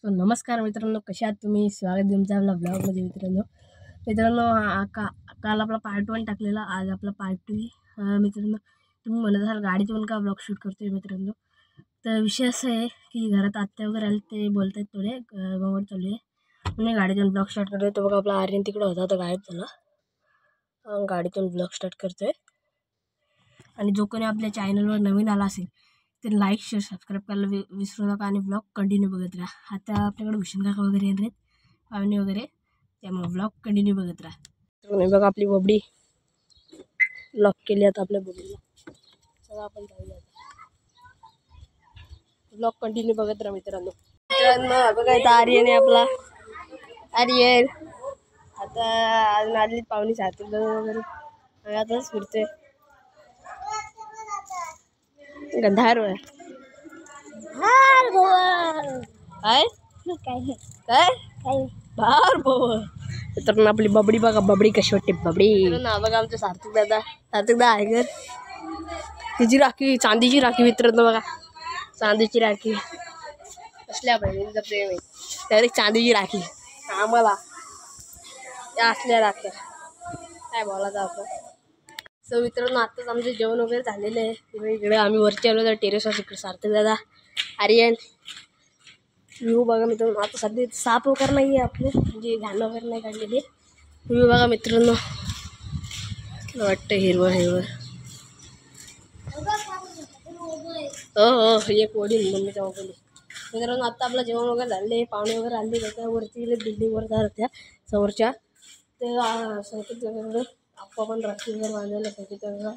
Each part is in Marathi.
सो नमस्कार मित्रांनो, कशा आहात तुम्ही? स्वागत तुमचं आपल्या ब्लॉगमध्ये. मित्रांनो काल आपला पार्ट 1 टाकलेला, आज आपला पार्ट 2 आहे. मित्रांनो, तुम्ही म्हणत असाल गाडीतून का ब्लॉग शूट करतोय. मित्रांनो, तर विषय असा आहे की घरात आत्या वगैरे आले, ते बोलत आहेत थोडे गंमत चालू आहे. मी गाडीतून ब्लॉग स्टार्ट करतोय. तो बघा आपला आर्यन तिकडे होता, तर गायब झाला. गाडीतून ब्लॉग स्टार्ट करतोय. आणि जो कोणी आपल्या चॅनलवर नवीन आला असेल ते लाईक शेअर सबस्क्राईब करायला विसरू नका आणि ब्लॉग कंटिन्यू बघत राहा. आता आपल्याकडे भूषण काका वगैरे येणार आहेत, पाहुणे वगैरे, त्यामुळे ब्लॉग कंटिन्यू बघत राहा. तर बघा आपली बबडी लॉक केली आता आपल्या बबडीला. चला आपण जाऊया, ब्लॉग कंटिन्यू बघत राहा मित्रांनो. बघा इथं आर्यन आहे आपला. आर्यन आता अजून आदली पाहुणी सारखी वगैरे आताच फिरतोय. गंधार काय बार भाऊ. तर आपली बबडी बघा, बबडी कशी वाटते बबडी ना. बघा आमचं सार्थक दादा आहे घर. तिची राखी, चांदीची राखी मित्रांनो. बघा चांदीची राखी असल्या बहिणीचं प्रेम आहे. तर चांदीची राखी आम्हाला त्या असल्या राख्या काय बोलायचं आपण. सो मित्रांनो, आत्ताच आमचं जेवण वगैरे झालेलं आहे. इकडे आम्ही वरती आलो तर टेरेसवर. इकडे सार्थक दादा, आर्यन, व्ह्यू बघा मित्रांनो. आता सध्या साप वगैरे नाही आहे आपले, म्हणजे घाण वगैरे नाही काढलेली. व्ह्यू बघा मित्रांनो, वाटतं हिरवं हिरवं. हो एक वडील मम्मीच्या वगैरे. मित्रांनो, आता आपलं जेवण वगैरे झाले, पाहुणे वगैरे आले. त्याच्या वरती बिल्डिंगवर जात होत्या समोरच्या. ते संकेत वगैरे आप्पा पण रात्री वगैरे बांधायला संकेत वगैरे.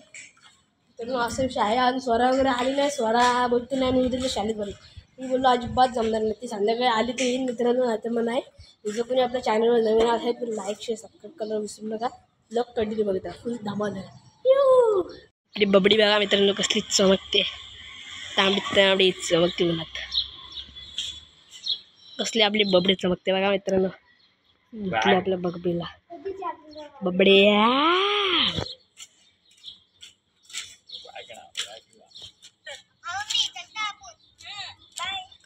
तर मग असं विषय आहे. आणि स्वरा वगैरे आली नाही. स्वरा बोलते नाही, मी तिथे शाळेत बोलली. मी बोललो अजिबात जमणार नाही. ती संध्याकाळी आली तर येईन मित्रांनो, नाही तर मग नाही. जर कोणी आपल्या चॅनलवर नवीन आहे तर लाईक शेअर सबस्क्राईब करायला विसरू नका. ब्लॉग कंटिन्यू बघता, फुल धमाल. आपली बबडी बघा मित्रांनो कसली चमकते. तांबडी चमकते उन्हात. कसली आपली बबडी चमकते बघा मित्रांनो. आपल्या बबडीला बबड्या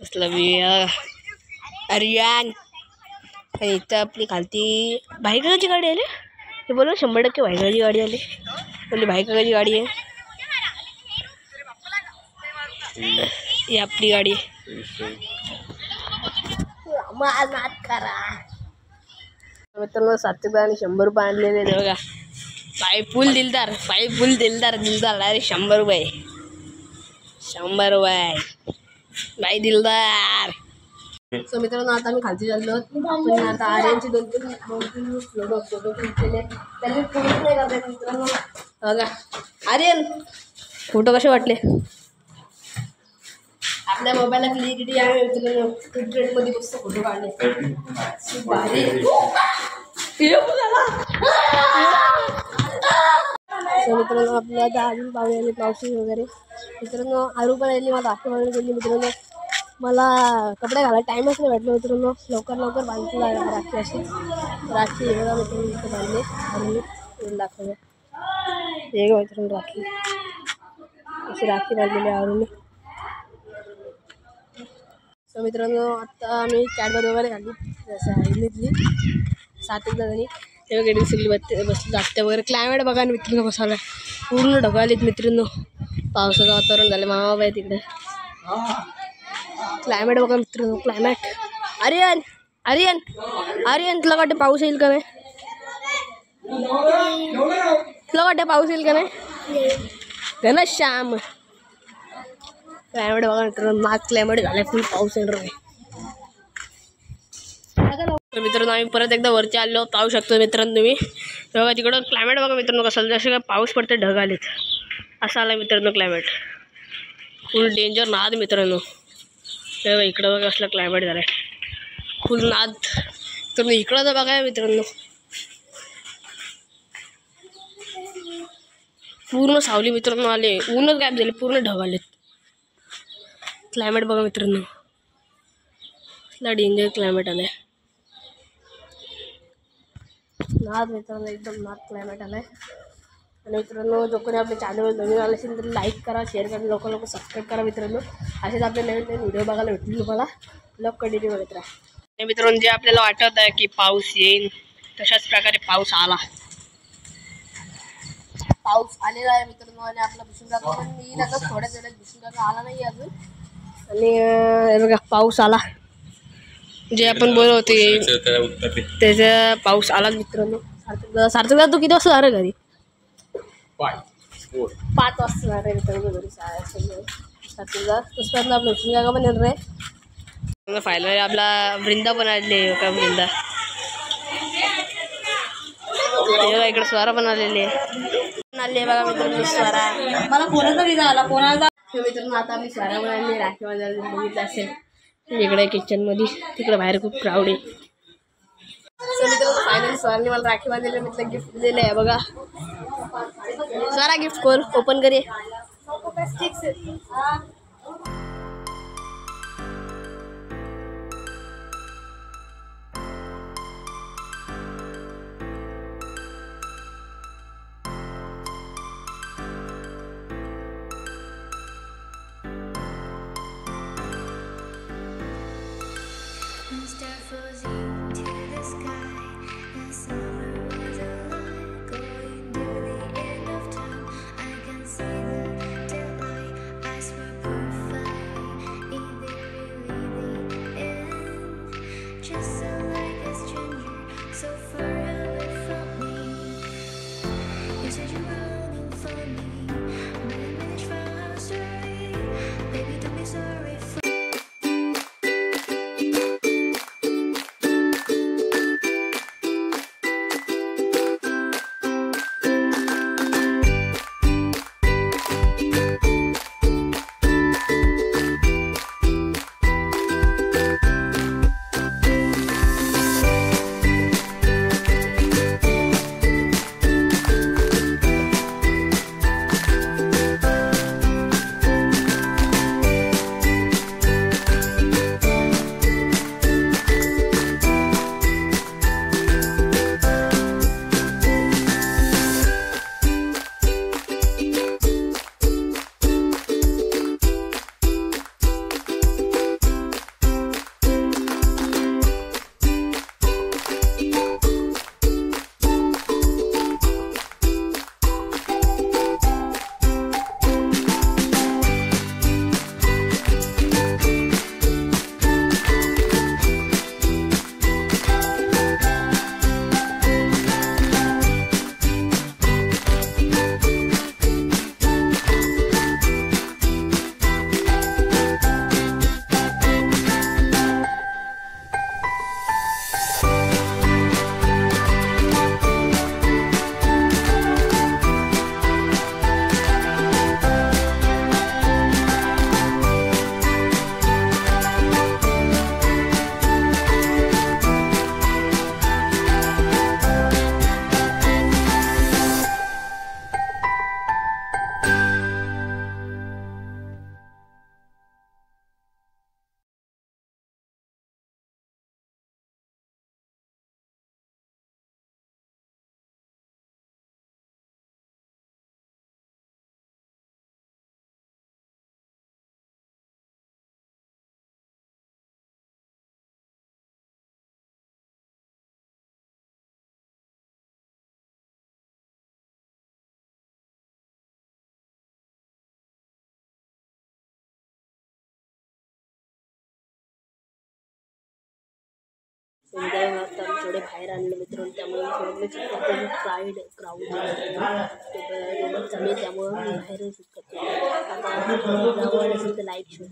कसलं आर्यन. इथं आपली खालती भाईकाकाची गाडी आली. हे बोला 100% भाईकाकाची गाडी आली. बोलली भाईकाकाची गाडी आहे. ही आपली गाडी मित्रांनो. 7 आणि 100 रुपये आणलेले बघा. पाय फुल दिलदार अरे 100 रुपये बाई दिलदार. सो मित्रांनो, आता मी खालती चाललो. पण आता आर्यनचे दोन तीन फोटो घेतलेले, त्यांनी फोटो नाही करतात मित्रांनो. बघा आर्यन, फोटो कसे वाटले? आपल्या मोबाईलला क्लिअरिटी आहे मित्रांनो. ट्रेनमध्ये मस्त फोटो काढले भारी. सो मित्रांनो, आपल्या आता अजून पाहुणे आले, पावशी वगैरे. मित्रांनो आरू पण आली, मला धाकटे मारून गेली. मित्रांनो मला कपडे घालायला टाईमच नाही भेटलो मित्रांनो. लवकर बांधतो राखी. अशी राखी बघा मित्रांनो इथे बांधले. आरूने दाखवलं हे ग मित्रांनो, राखी अशी राखी बांधलेली आरूने. सो मित्रांनो, आता आम्ही कॅडबरी वगैरे घाली घेतली. 7 जणांनी ते वगैरे सगळी बसली जागत्या वगैरे. क्लायमेट बघा मित्रांनो कसा आला, पूर्ण ढगाळीत मित्रांनो. पावसाचं वातावरण झालं मामा आहे तिकडे. क्लायमेट बघा मित्रांनो, क्लायमेट. आर्यन तुला वाटतं पाऊस येईल का नाही? तुला वाटतं पाऊस येईल का नाही? घनश्याम क्लायमेट बघा मित्रांनो, नाच क्लायमेट झालाय, फुल पाऊस येणार आहे. तर मित्रांनो, आम्ही परत एकदा वरती आलो. पाहू शकतो मित्रांनो तुम्ही. बघा तिकडं क्लायमेट बघा मित्रांनो कसं जसं काय पाऊस पडते, ढग आलेत. असं आला मित्रांनो क्लायमेट, फुल डेंजर नाद मित्रांनो. तेव्हा इकडं बघा असलं क्लायमेट झालं आहे, फुल नाद. तर इकडं तर बघा मित्रांनो, पूर्ण सावली मित्रांनो आले, ऊनच गायब झाले, पूर्ण ढग आलेत. क्लायमेट बघा मित्रांनो, असला डेंजर क्लायमेट आलाय. नाद मित्रांनो, एकदम नाद क्लायमेट आलाय. आणि मित्रांनो, जो कोणी आपल्या चॅनलवर नवीन आले असेल तर लाईक करा, शेअर करा, लोक सबस्क्राईब करा मित्रांनो. असेच आपले नवीन व्हिडिओ बघायला भेटतील तुम्हाला. ब्लॉग कंटिन्यू करत राहा. मित्रांनो, जे आपल्याला वाटत आहे की पाऊस येईल तशाच प्रकारे पाऊस आला. पाऊस आलेला आहे मित्रांनो. आणि आपला भुसुंगाका पण येईल आता थोड्याच वेळात. भुसुंगाका आला नाही अजून. आणि बघा पाऊस आला. जे आपण बोलत होते त्याचा पाऊस आला मित्रांनो. सार्थक तू किती वाजता जाणार घरी? 5 वाजता जाणार मित्रांनो घरी. सार्थक आपला भुसुंगाका पण येणार आहे. फायनली आपला वृंदा पण आलेली आहे का? वृंदा इकडे स्वरा पण आलेली आहे बघा मित्रांनो. स्वरा मला कोणाचा विजा आला कोणाचा मित्रांनो. आता आम्ही स्वरा पण आलेली राखी बांधायला बघितलं असेल. इकडे किचन मध्ये तिकडे बाहेर खूप क्राऊड आहे. मित्रांनो फायनली स्वराने मला राखी बांधायला मित्र गिफ्ट दिलेलं आहे बघा. स्वरा गिफ्ट खोल ओपन करूया. थोडे बाहेर आणले मित्रांनो. त्यामुळे क्राऊड चालू त्यामुळे मी बाहेर शूट करतो. आता जवळ असेल तर लाईव्ह शूट